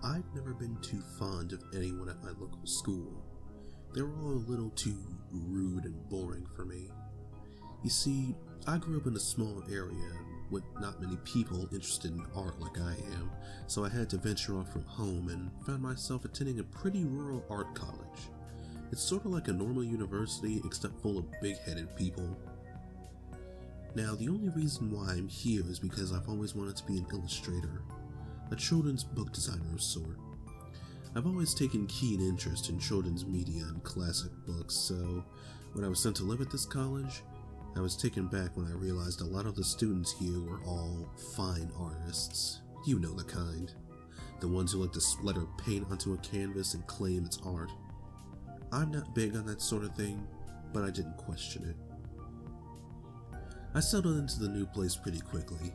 I've never been too fond of anyone at my local school. They were all a little too rude and boring for me. You see, I grew up in a small area with not many people interested in art like I am, so I had to venture off from home and found myself attending a pretty rural art college. It's sort of like a normal university except full of big-headed people. Now, the only reason why I'm here is because I've always wanted to be an illustrator, a children's book designer of sort. I've always taken keen interest in children's media and classic books, so when I was sent to live at this college, I was taken back when I realized a lot of the students here were all fine artists. You know the kind. The ones who like to splatter paint onto a canvas and claim it's art. I'm not big on that sort of thing, but I didn't question it. I settled into the new place pretty quickly.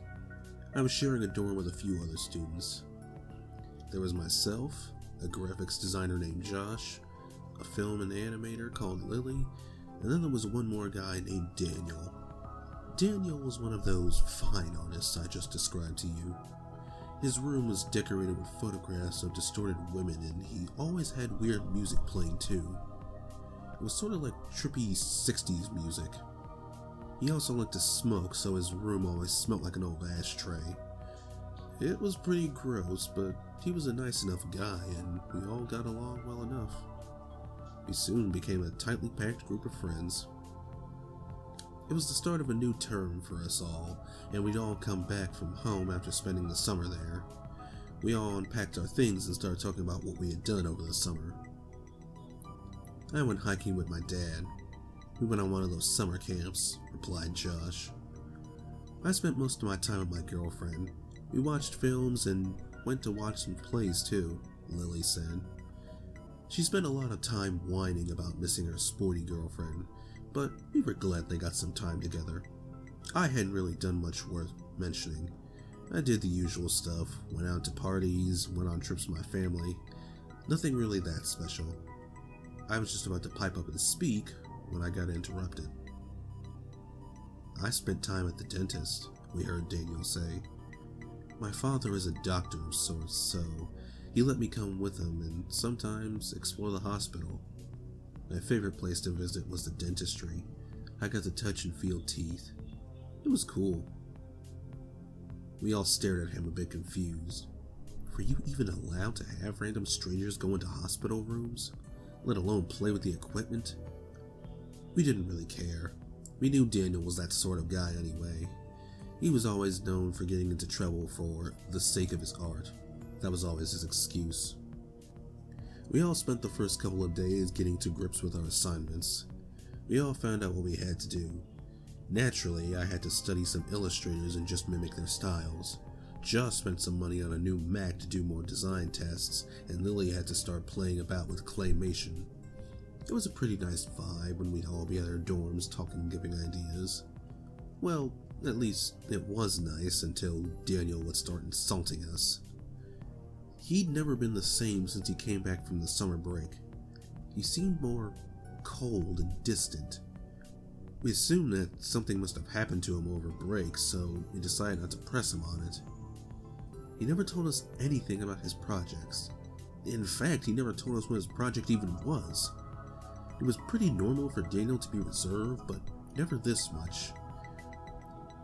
I was sharing a dorm with a few other students. There was myself, a graphics designer named Josh, a film and animator called Lily, and then there was one more guy named Daniel. Daniel was one of those fine artists I just described to you. His room was decorated with photographs of distorted women, and he always had weird music playing too. It was sort of like trippy 60s music. He also liked to smoke, so his room always smelled like an old ashtray. It was pretty gross, but he was a nice enough guy, and we all got along well enough. We soon became a tightly packed group of friends. It was the start of a new term for us all, and we'd all come back from home after spending the summer there. We all unpacked our things and started talking about what we had done over the summer. I went hiking with my dad. We went on one of those summer camps, replied Josh. I spent most of my time with my girlfriend. We watched films and went to watch some plays too, Lily said. She spent a lot of time whining about missing her sporty girlfriend, but we were glad they got some time together. I hadn't really done much worth mentioning. I did the usual stuff, went out to parties, went on trips with my family. Nothing really that special. I was just about to pipe up and speak when I got interrupted. I spent time at the dentist, we heard Daniel say. My father is a doctor of sorts, so he let me come with him and sometimes explore the hospital. My favorite place to visit was the dentistry. I got to touch and feel teeth. It was cool. We all stared at him a bit confused. Were you even allowed to have random strangers go into hospital rooms, let alone play with the equipment? We didn't really care. We knew Daniel was that sort of guy anyway. He was always known for getting into trouble for the sake of his art. That was always his excuse. We all spent the first couple of days getting to grips with our assignments. We all found out what we had to do. Naturally, I had to study some illustrators and just mimic their styles. Josh spent some money on a new Mac to do more design tests, and Lily had to start playing about with claymation. It was a pretty nice vibe when we'd all be at our dorms talking and giving ideas. Well, at least it was nice until Daniel would start insulting us. He'd never been the same since he came back from the summer break. He seemed more cold and distant. We assumed that something must have happened to him over break, so we decided not to press him on it. He never told us anything about his projects. In fact, he never told us what his project even was. It was pretty normal for Daniel to be reserved, but never this much.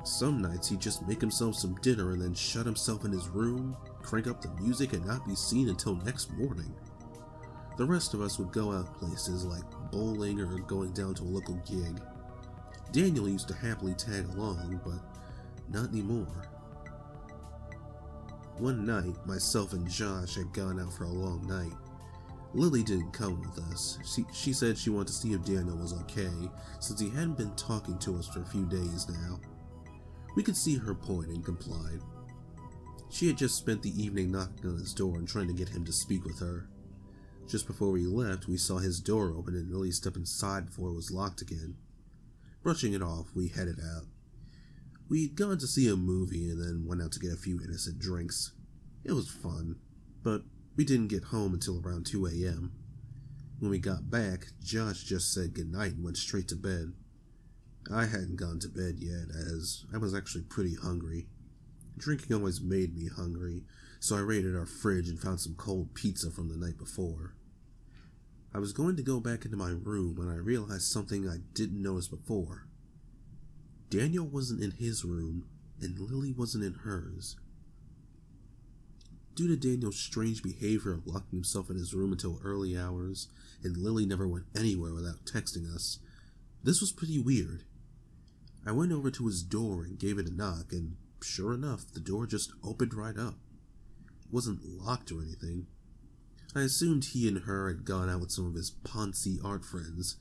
Some nights he'd just make himself some dinner and then shut himself in his room, crank up the music, and not be seen until next morning. The rest of us would go out places like bowling or going down to a local gig. Daniel used to happily tag along, but not anymore. One night, myself and Josh had gone out for a long night. Lily didn't come with us. She said she wanted to see if Daniel was okay, since he hadn't been talking to us for a few days now. We could see her point and complied. She had just spent the evening knocking on his door and trying to get him to speak with her. Just before we left, we saw his door open and Lily step inside before it was locked again. Brushing it off, we headed out. We'd gone to see a movie and then went out to get a few innocent drinks. It was fun, but we didn't get home until around 2 a.m. When we got back, Josh just said goodnight and went straight to bed. I hadn't gone to bed yet, as I was actually pretty hungry. Drinking always made me hungry, so I raided our fridge and found some cold pizza from the night before. I was going to go back into my room when I realized something I didn't notice before. Daniel wasn't in his room, and Lily wasn't in hers. Due to Daniel's strange behavior of locking himself in his room until early hours, and Lily never went anywhere without texting us, this was pretty weird. I went over to his door and gave it a knock, and sure enough, the door just opened right up. It wasn't locked or anything. I assumed he and her had gone out with some of his Ponzi art friends,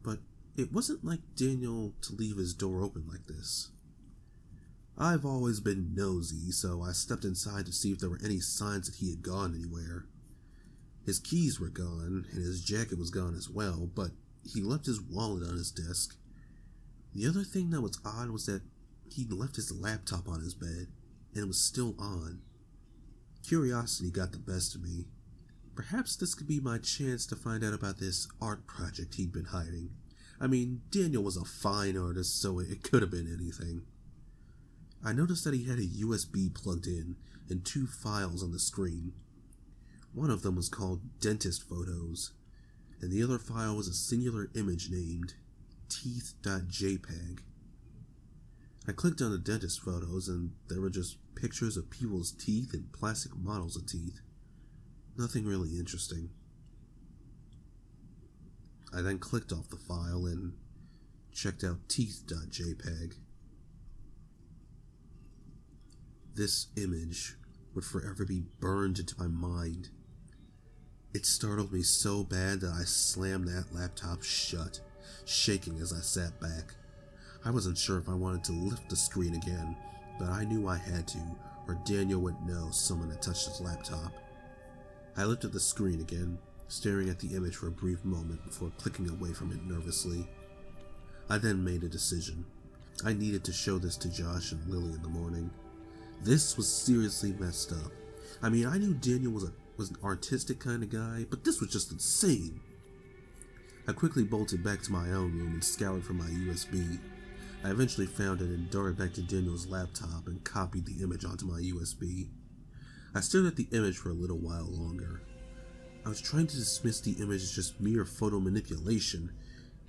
but it wasn't like Daniel to leave his door open like this. I've always been nosy, so I stepped inside to see if there were any signs that he had gone anywhere. His keys were gone, and his jacket was gone as well, but he left his wallet on his desk. The other thing that was odd was that he'd left his laptop on his bed, and it was still on. Curiosity got the best of me. Perhaps this could be my chance to find out about this art project he'd been hiding. I mean, Daniel was a fine artist, so it could have been anything. I noticed that he had a USB plugged in and 2 files on the screen. One of them was called Dentist Photos, and the other file was a singular image named Teeth.JPG. I clicked on the dentist photos, and there were just pictures of people's teeth and plastic models of teeth. Nothing really interesting. I then clicked off the file and checked out Teeth.JPG. This image would forever be burned into my mind. It startled me so bad that I slammed that laptop shut, shaking as I sat back. I wasn't sure if I wanted to lift the screen again, but I knew I had to, or Daniel would know someone had touched his laptop. I lifted the screen again, staring at the image for a brief moment before clicking away from it nervously. I then made a decision. I needed to show this to Josh and Lily in the morning. This was seriously messed up. I mean, I knew Daniel was an artistic kind of guy, but this was just insane. I quickly bolted back to my own room and scoured for my USB. I eventually found it and darted back to Daniel's laptop and copied the image onto my USB. I stared at the image for a little while longer. I was trying to dismiss the image as just mere photo manipulation,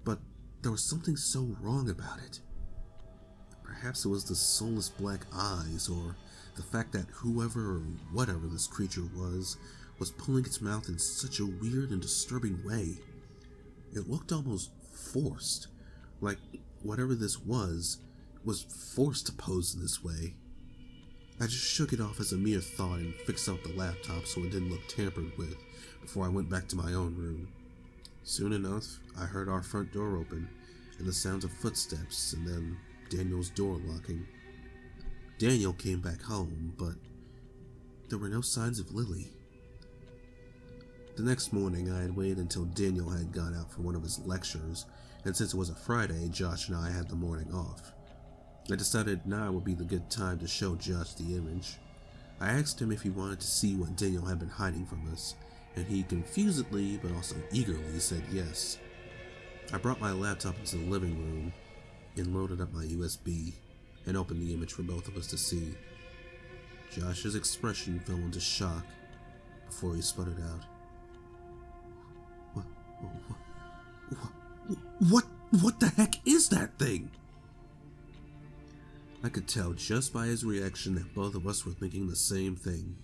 but there was something so wrong about it. Perhaps it was the soulless black eyes, or the fact that whoever or whatever this creature was pulling its mouth in such a weird and disturbing way. It looked almost forced, like whatever this was forced to pose in this way. I just shook it off as a mere thought and fixed up the laptop so it didn't look tampered with before I went back to my own room. Soon enough, I heard our front door open and the sounds of footsteps and then Daniel's door locking. Daniel came back home, but there were no signs of Lily. The next morning, I had waited until Daniel had gone out for one of his lectures, and since it was a Friday, Josh and I had the morning off. I decided now would be the good time to show Josh the image. I asked him if he wanted to see what Daniel had been hiding from us, and he confusedly but also eagerly said yes. I brought my laptop into the living room and loaded up my USB and opened the image for both of us to see. Josh's expression fell into shock before he sputtered out, What the heck is that thing? I could tell just by his reaction that both of us were thinking the same thing.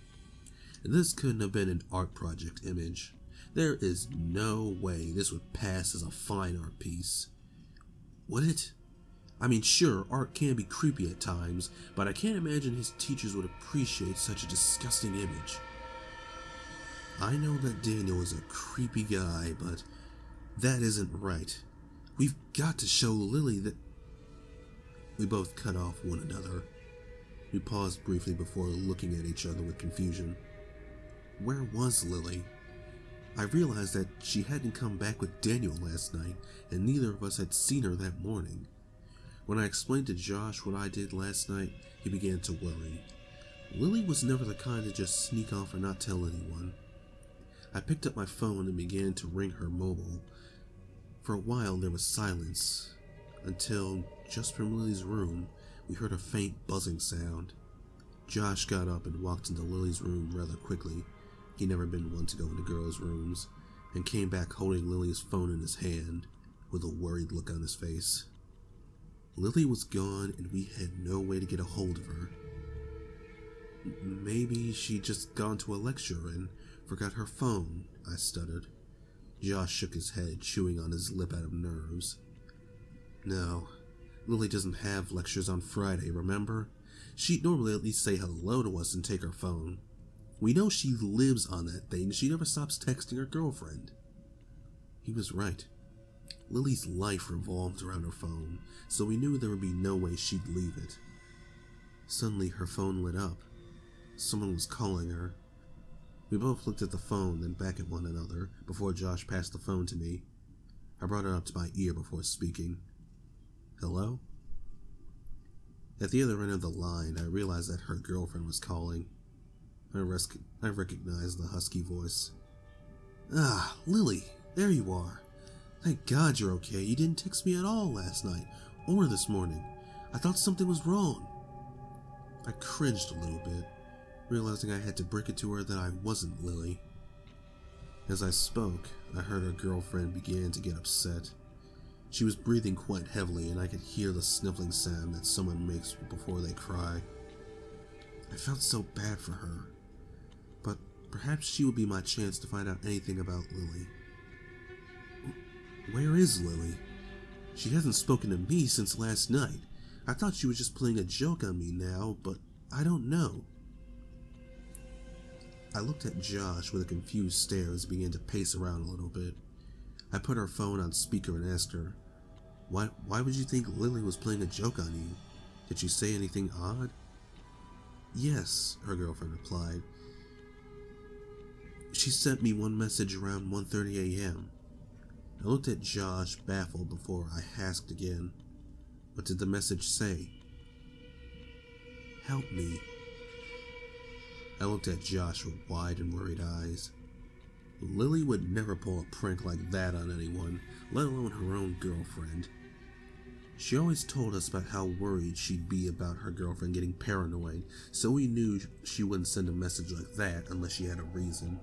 This couldn't have been an art project image. There is no way this would pass as a fine art piece. Would it? I mean, sure, art can be creepy at times, but I can't imagine his teachers would appreciate such a disgusting image. I know that Daniel is a creepy guy, but that isn't right. We've got to show Lily that... We both cut off one another. We paused briefly before looking at each other with confusion. Where was Lily? I realized that she hadn't come back with Daniel last night, and neither of us had seen her that morning. When I explained to Josh what I did last night, he began to worry. Lily was never the kind to just sneak off and not tell anyone. I picked up my phone and began to ring her mobile. For a while there was silence, until, just from Lily's room, we heard a faint buzzing sound. Josh got up and walked into Lily's room rather quickly. He'd never been one to go into girls' rooms, and came back holding Lily's phone in his hand, with a worried look on his face. Lily was gone, and we had no way to get a hold of her. Maybe she'd just gone to a lecture and forgot her phone, I stuttered. Josh shook his head, chewing on his lip out of nerves. No, Lily doesn't have lectures on Friday, remember? She'd normally at least say hello to us and take her phone. We know she lives on that thing. She never stops texting her girlfriend. He was right. Lily's life revolved around her phone, so we knew there would be no way she'd leave it. Suddenly, her phone lit up. Someone was calling her. We both looked at the phone, then back at one another, before Josh passed the phone to me. I brought it up to my ear before speaking. Hello? At the other end of the line, I realized that her girlfriend was calling. I recognized the husky voice. Ah, Lily, there you are. Thank God you're okay. You didn't text me at all last night, or this morning. I thought something was wrong. I cringed a little bit, realizing I had to break it to her that I wasn't Lily. As I spoke, I heard her girlfriend began to get upset. She was breathing quite heavily, and I could hear the sniffling sound that someone makes before they cry. I felt so bad for her, but perhaps she would be my chance to find out anything about Lily. Where is Lily? She hasn't spoken to me since last night. I thought she was just playing a joke on me now, but I don't know. I looked at Josh with a confused stare as he began to pace around a little bit. I put her phone on speaker and asked her, Why would you think Lily was playing a joke on you? Did she say anything odd? Yes, her girlfriend replied. She sent me one message around 1:30 a.m. I looked at Josh, baffled, before I asked again. What did the message say? Help me. I looked at Josh with wide and worried eyes. Lily would never pull a prank like that on anyone, let alone her own girlfriend. She always told us about how worried she'd be about her girlfriend getting paranoid, so we knew she wouldn't send a message like that unless she had a reason.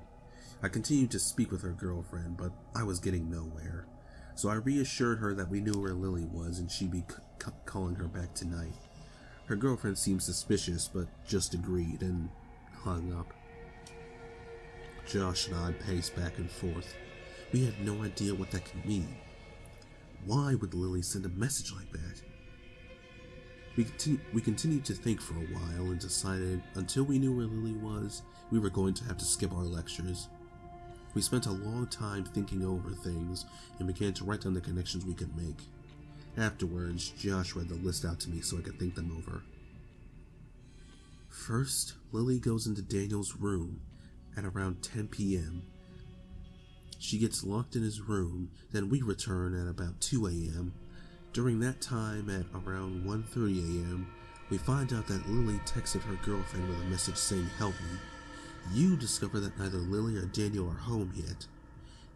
I continued to speak with her girlfriend, but I was getting nowhere, so I reassured her that we knew where Lily was and she'd be calling her back tonight. Her girlfriend seemed suspicious, but just agreed and hung up. Josh and I paced back and forth. We had no idea what that could mean. Why would Lily send a message like that? We continued to think for a while and decided until we knew where Lily was, we were going to have to skip our lectures. We spent a long time thinking over things and began to write down the connections we could make. Afterwards, Josh read the list out to me so I could think them over. First, Lily goes into Daniel's room at around 10 p.m. She gets locked in his room, then we return at about 2 a.m. During that time, at around 1:30 a.m., we find out that Lily texted her girlfriend with a message saying, "Help me." You discover that neither Lily or Daniel are home yet.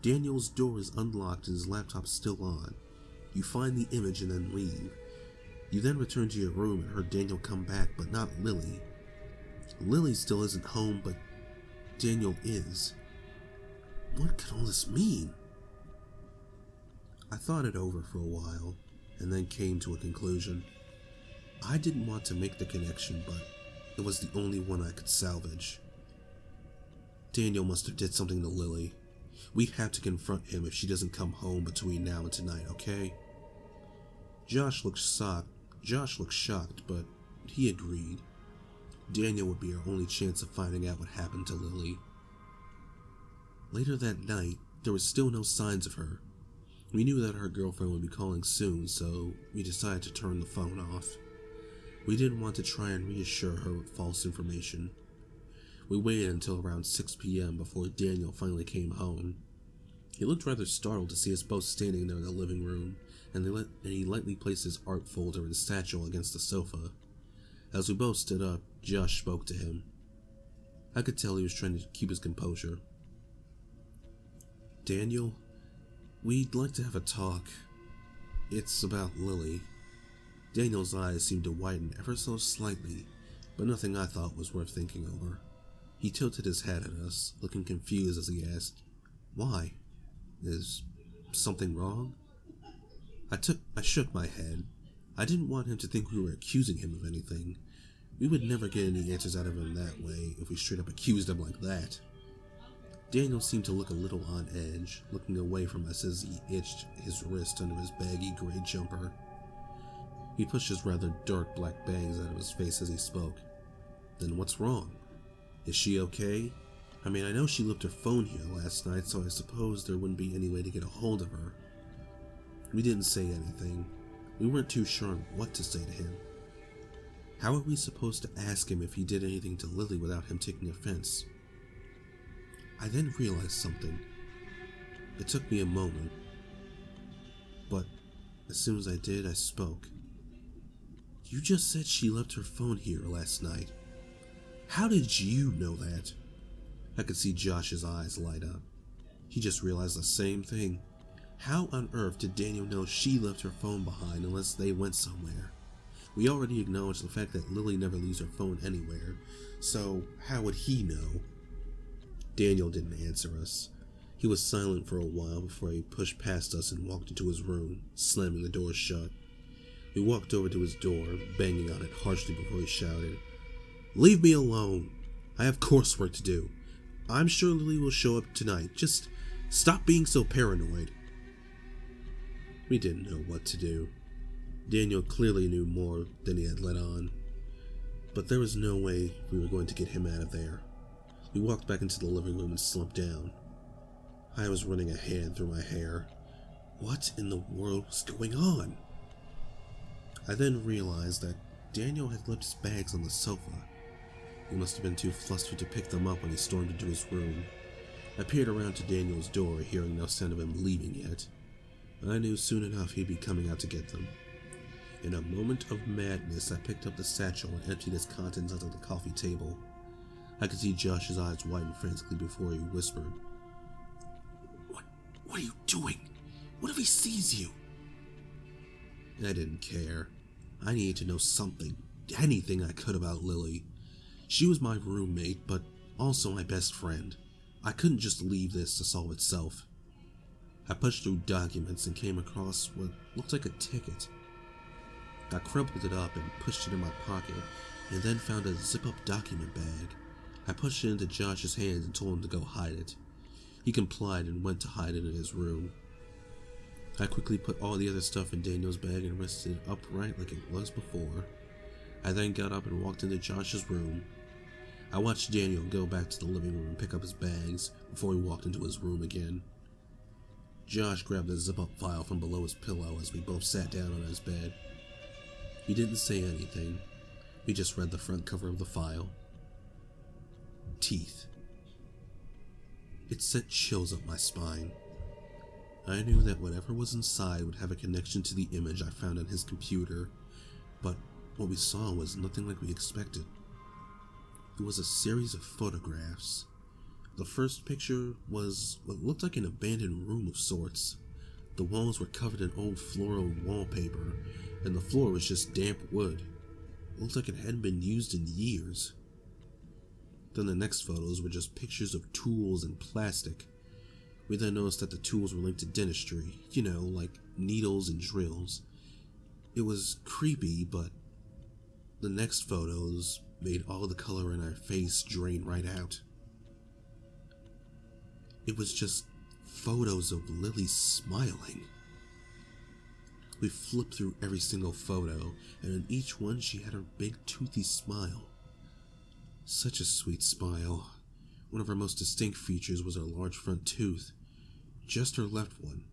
Daniel's door is unlocked and his laptop's still on. You find the image and then leave. You then return to your room and heard Daniel come back, but not Lily. Lily still isn't home, but Daniel is. What could all this mean? I thought it over for a while, and then came to a conclusion. I didn't want to make the connection, but it was the only one I could salvage. Daniel must have did something to Lily. We have to confront him if she doesn't come home between now and tonight, okay? Josh looked shocked, but he agreed. Daniel would be our only chance of finding out what happened to Lily. Later that night, there was still no signs of her. We knew that her girlfriend would be calling soon, so we decided to turn the phone off. We didn't want to try and reassure her with false information. We waited until around 6 p.m. before Daniel finally came home. He looked rather startled to see us both standing there in the living room, and he lightly placed his art folder and satchel against the sofa. As we both stood up, Josh spoke to him. I could tell he was trying to keep his composure. Daniel, we'd like to have a talk. It's about Lily. Daniel's eyes seemed to widen ever so slightly, but nothing I thought was worth thinking over. He tilted his head at us, looking confused as he asked, "Why? Is something wrong?" I shook my head. I didn't want him to think we were accusing him of anything. We would never get any answers out of him that way if we straight up accused him like that. Daniel seemed to look a little on edge, looking away from us as he itched his wrist under his baggy gray jumper. He pushed his rather dark black bangs out of his face as he spoke. "Then what's wrong? Is she okay? I mean, I know she left her phone here last night, so I suppose there wouldn't be any way to get a hold of her." We didn't say anything. We weren't too sure on what to say to him. How were we supposed to ask him if he did anything to Lily without him taking offense? I then realized something. It took me a moment, but as soon as I did, I spoke. "You just said she left her phone here last night. How did you know that?" I could see Josh's eyes light up. He just realized the same thing. How on earth did Daniel know she left her phone behind unless they went somewhere? We already acknowledged the fact that Lily never leaves her phone anywhere, so how would he know? Daniel didn't answer us. He was silent for a while before he pushed past us and walked into his room, slamming the door shut. We walked over to his door, banging on it harshly before he shouted, "Leave me alone! I have coursework to do. I'm sure Lily will show up tonight. Just stop being so paranoid." We didn't know what to do. Daniel clearly knew more than he had let on, but there was no way we were going to get him out of there. We walked back into the living room and slumped down. I was running a hand through my hair. What in the world was going on? I then realized that Daniel had left his bags on the sofa. He must have been too flustered to pick them up when he stormed into his room. I peered around to Daniel's door, hearing no sound of him leaving yet. I knew soon enough he'd be coming out to get them. In a moment of madness, I picked up the satchel and emptied its contents onto the coffee table. I could see Josh's eyes widen frantically before he whispered, What are you doing? What if he sees you?" I didn't care. I needed to know something, anything I could about Lily. She was my roommate, but also my best friend. I couldn't just leave this to solve itself. I pushed through documents and came across what looked like a ticket. I crumpled it up and pushed it in my pocket, and then found a zip-up document bag. I pushed it into Josh's hands and told him to go hide it. He complied and went to hide it in his room. I quickly put all the other stuff in Daniel's bag and rested it upright like it was before. I then got up and walked into Josh's room. I watched Daniel go back to the living room and pick up his bags before he walked into his room again. Josh grabbed the zip-up file from below his pillow as we both sat down on his bed. He didn't say anything. He just read the front cover of the file. Teeth. It sent chills up my spine. I knew that whatever was inside would have a connection to the image I found on his computer, but what we saw was nothing like we expected. It was a series of photographs. The first picture was what looked like an abandoned room of sorts. The walls were covered in old floral wallpaper, and the floor was just damp wood. It looked like it hadn't been used in years. Then the next photos were just pictures of tools and plastic. We then noticed that the tools were linked to dentistry, like needles and drills. It was creepy, but the next photos made all the color in our face drain right out. It was just photos of Lily smiling. We flipped through every single photo, and in each one she had her big toothy smile. Such a sweet smile. One of her most distinct features was her large front tooth. Just her left one.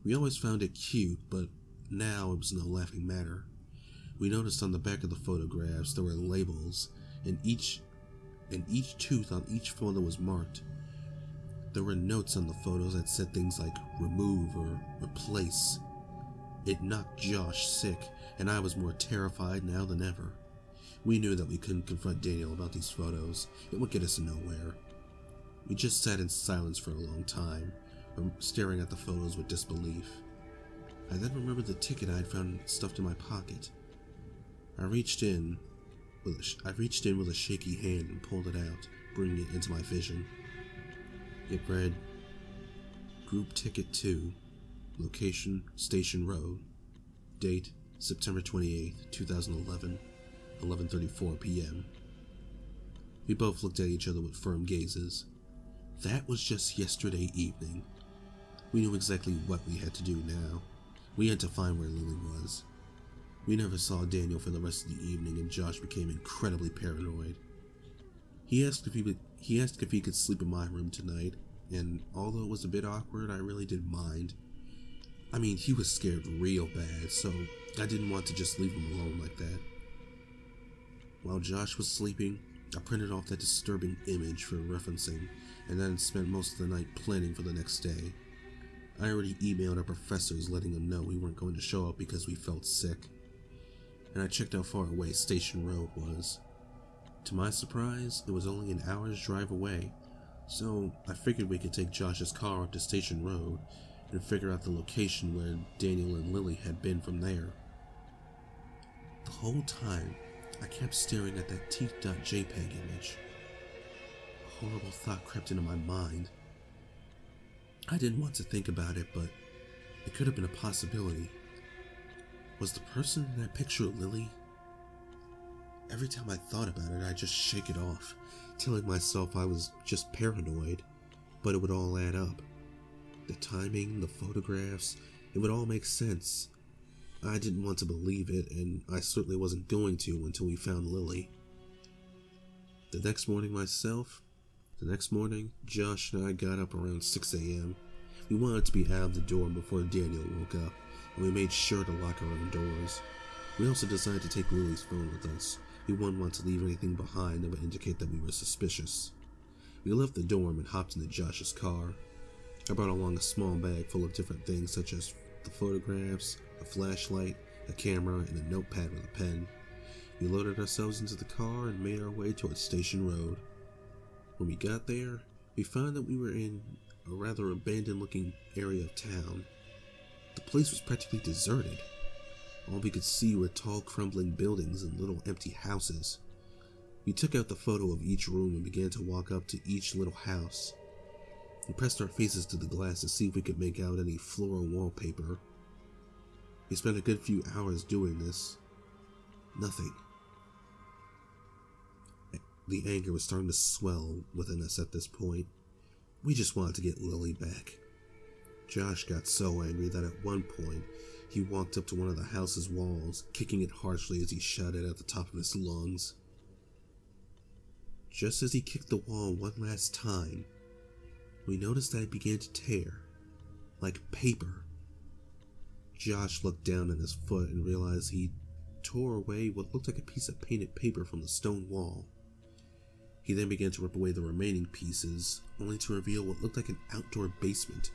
We always found it cute, but now it was no laughing matter. We noticed on the back of the photographs there were labels, and each tooth on each photo was marked. There were notes on the photos that said things like remove or replace. It knocked Josh sick, and I was more terrified now than ever. We knew that we couldn't confront Daniel about these photos. It would get us nowhere. We just sat in silence for a long time, staring at the photos with disbelief. I then remembered the ticket I had found stuffed in my pocket. I reached in, I reached in with a shaky hand and pulled it out, bringing it into my vision. It read, Group Ticket 2, Location Station Road, Date September 28th, 2011, 11:34 p.m. We both looked at each other with firm gazes. That was just yesterday evening. We knew exactly what we had to do now. We had to find where Lily was. We never saw Daniel for the rest of the evening, and Josh became incredibly paranoid. He asked if he could sleep in my room tonight, and although it was a bit awkward, I really didn't mind. I mean, he was scared real bad, so I didn't want to just leave him alone like that. While Josh was sleeping, I printed off that disturbing image for referencing, and then spent most of the night planning for the next day. I already emailed our professors letting them know we weren't going to show up because we felt sick, and I checked how far away Station Road was. To my surprise, it was only an hour's drive away, so I figured we could take Josh's car up to Station Road and figure out the location where Daniel and Lily had been from there. The whole time, I kept staring at that Teeth.JPG image. A horrible thought crept into my mind. I didn't want to think about it, but it could have been a possibility. Was the person in that picture Lily? Every time I thought about it, I'd just shake it off, telling myself I was just paranoid, but it would all add up. The timing, the photographs, it would all make sense. I didn't want to believe it, and I certainly wasn't going to until we found Lily. The next morning, Josh and I got up around 6 a.m. We wanted to be out of the dorm before Daniel woke up, and we made sure to lock our own doors. We also decided to take Lily's phone with us. We wouldn't want to leave anything behind that would indicate that we were suspicious. We left the dorm and hopped into Josh's car. I brought along a small bag full of different things such as the photographs, a flashlight, a camera, and a notepad with a pen. We loaded ourselves into the car and made our way towards Station Road. When we got there, we found that we were in a rather abandoned-looking area of town. The place was practically deserted. All we could see were tall, crumbling buildings and little empty houses. We took out the photo of each room and began to walk up to each little house. We pressed our faces to the glass to see if we could make out any floral wallpaper. We spent a good few hours doing this. Nothing. The anger was starting to swell within us at this point. We just wanted to get Lily back. Josh got so angry that at one point, he walked up to one of the house's walls, kicking it harshly as he shouted at the top of his lungs. Just as he kicked the wall one last time, we noticed that it began to tear, like paper. Josh looked down at his foot and realized he tore away what looked like a piece of painted paper from the stone wall. He then began to rip away the remaining pieces, only to reveal what looked like an outdoor basement.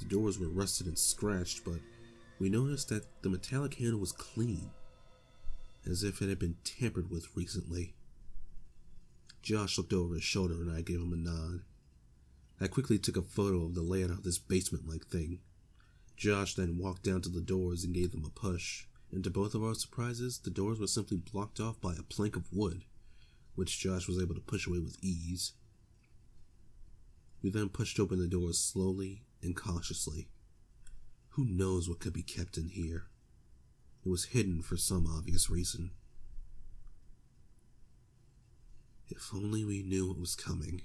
The doors were rusted and scratched, but we noticed that the metallic handle was clean, as if it had been tampered with recently. Josh looked over his shoulder and I gave him a nod. I quickly took a photo of the layout of this basement-like thing. Josh then walked down to the doors and gave them a push, and to both of our surprises, the doors were simply blocked off by a plank of wood, which Josh was able to push away with ease. We then pushed open the doors slowly and cautiously. Who knows what could be kept in here? It was hidden for some obvious reason. If only we knew what was coming.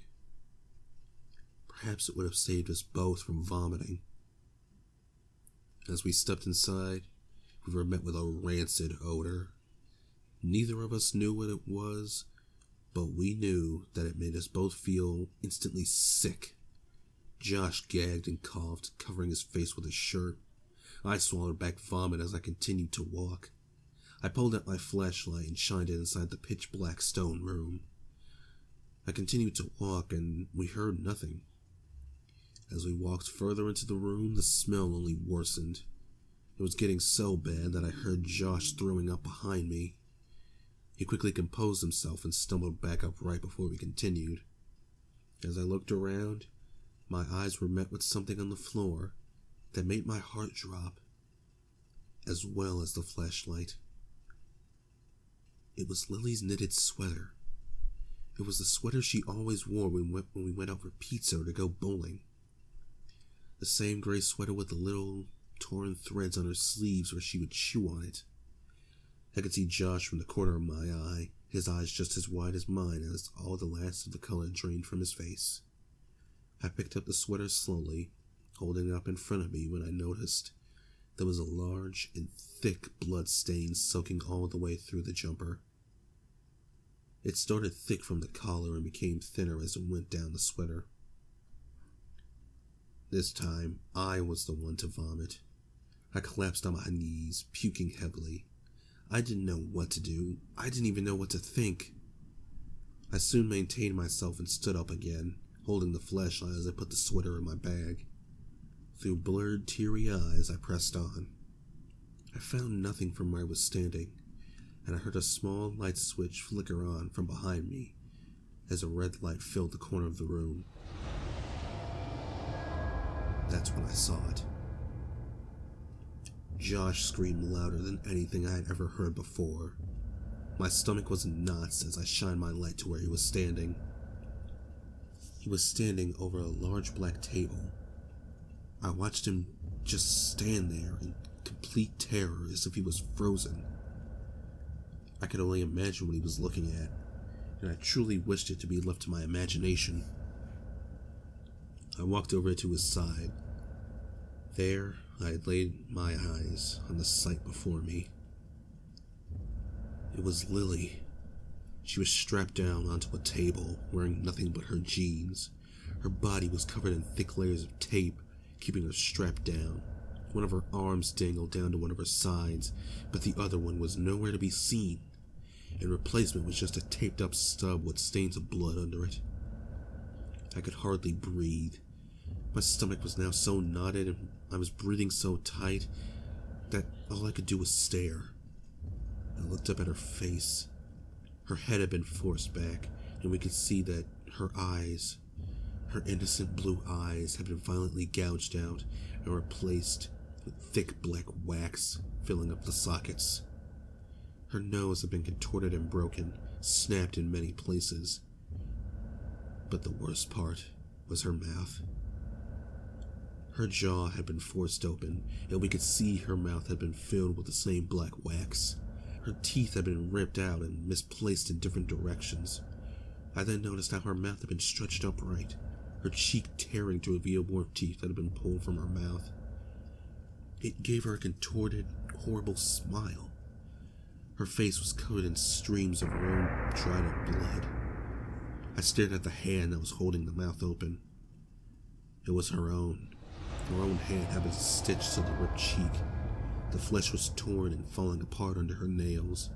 Perhaps it would have saved us both from vomiting. As we stepped inside, we were met with a rancid odor. Neither of us knew what it was, but we knew that it made us both feel instantly sick. Josh gagged and coughed, covering his face with his shirt. I swallowed back vomit as I continued to walk. I pulled out my flashlight and shined it inside the pitch-black stone room. I continued to walk, and we heard nothing. As we walked further into the room, the smell only worsened. It was getting so bad that I heard Josh throwing up behind me. He quickly composed himself and stumbled back up right before we continued. As I looked around, my eyes were met with something on the floor that made my heart drop, as well as the flashlight. It was Lily's knitted sweater. It was the sweater she always wore when we went out for pizza or to go bowling. The same gray sweater with the little torn threads on her sleeves where she would chew on it. I could see Josh from the corner of my eye, his eyes just as wide as mine as all the last of the color drained from his face. I picked up the sweater slowly, holding it up in front of me when I noticed there was a large and thick blood stain soaking all the way through the jumper. It started thick from the collar and became thinner as it went down the sweater. This time, I was the one to vomit. I collapsed on my knees, puking heavily. I didn't know what to do. I didn't even know what to think. I soon maintained myself and stood up again, holding the flashlight as I put the sweater in my bag. Through blurred, teary eyes, I pressed on. I found nothing from where I was standing, and I heard a small light switch flicker on from behind me as a red light filled the corner of the room. That's when I saw it. Josh screamed louder than anything I had ever heard before. My stomach was in knots as I shined my light to where he was standing. He was standing over a large black table. I watched him just stand there in complete terror as if he was frozen. I could only imagine what he was looking at, and I truly wished it to be left to my imagination. I walked over to his side. There, I had laid my eyes on the sight before me. It was Lily. She was strapped down onto a table, wearing nothing but her jeans. Her body was covered in thick layers of tape, keeping her strapped down. One of her arms dangled down to one of her sides, but the other one was nowhere to be seen. In replacement was just a taped-up stub with stains of blood under it. I could hardly breathe. My stomach was now so knotted and I was breathing so tight that all I could do was stare. I looked up at her face. Her head had been forced back, and we could see that her eyes, her innocent blue eyes, had been violently gouged out and replaced with thick black wax filling up the sockets. Her nose had been contorted and broken, snapped in many places. But the worst part was her mouth. Her jaw had been forced open, and we could see her mouth had been filled with the same black wax. Her teeth had been ripped out and misplaced in different directions. I then noticed how her mouth had been stretched upright, her cheek tearing to reveal more teeth that had been pulled from her mouth. It gave her a contorted, horrible smile. Her face was covered in streams of her own dried-up blood. I stared at the hand that was holding the mouth open. It was her own. Her own hand had been stitched to the ripped cheek. The flesh was torn and falling apart under her nails.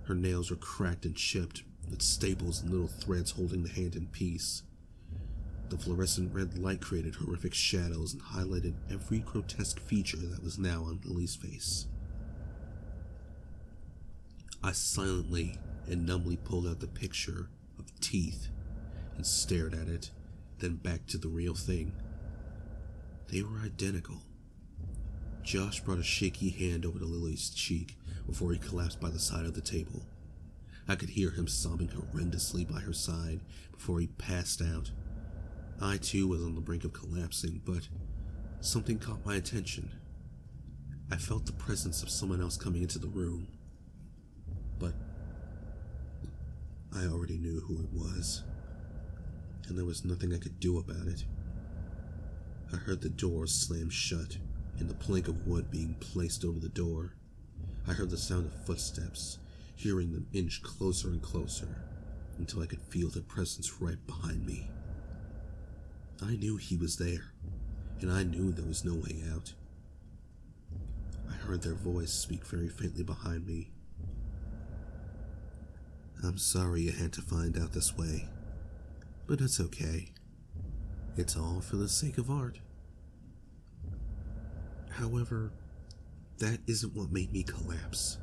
Her nails were cracked and chipped, with staples and little threads holding the hand in peace. The fluorescent red light created horrific shadows and highlighted every grotesque feature that was now on Lily's face. I silently and numbly pulled out the picture of teeth and stared at it, then back to the real thing. They were identical. Josh brought a shaky hand over to Lily's cheek before he collapsed by the side of the table. I could hear him sobbing horrendously by her side before he passed out. I too was on the brink of collapsing, but something caught my attention. I felt the presence of someone else coming into the room, but I already knew who it was, and there was nothing I could do about it. I heard the door slam shut and the plank of wood being placed over the door. I heard the sound of footsteps, hearing them inch closer and closer until I could feel their presence right behind me. I knew he was there, and I knew there was no way out. I heard their voice speak very faintly behind me. "I'm sorry you had to find out this way, but it's okay. It's all for the sake of art." However, that isn't what made me collapse.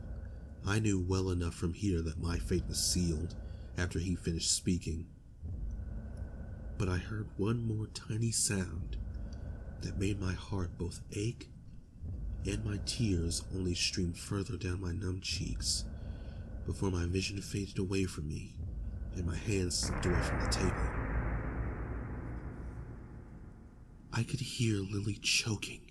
I knew well enough from here that my fate was sealed after he finished speaking. But I heard one more tiny sound that made my heart both ache and my tears only stream further down my numb cheeks before my vision faded away from me and my hands slipped away from the table. I could hear Lily choking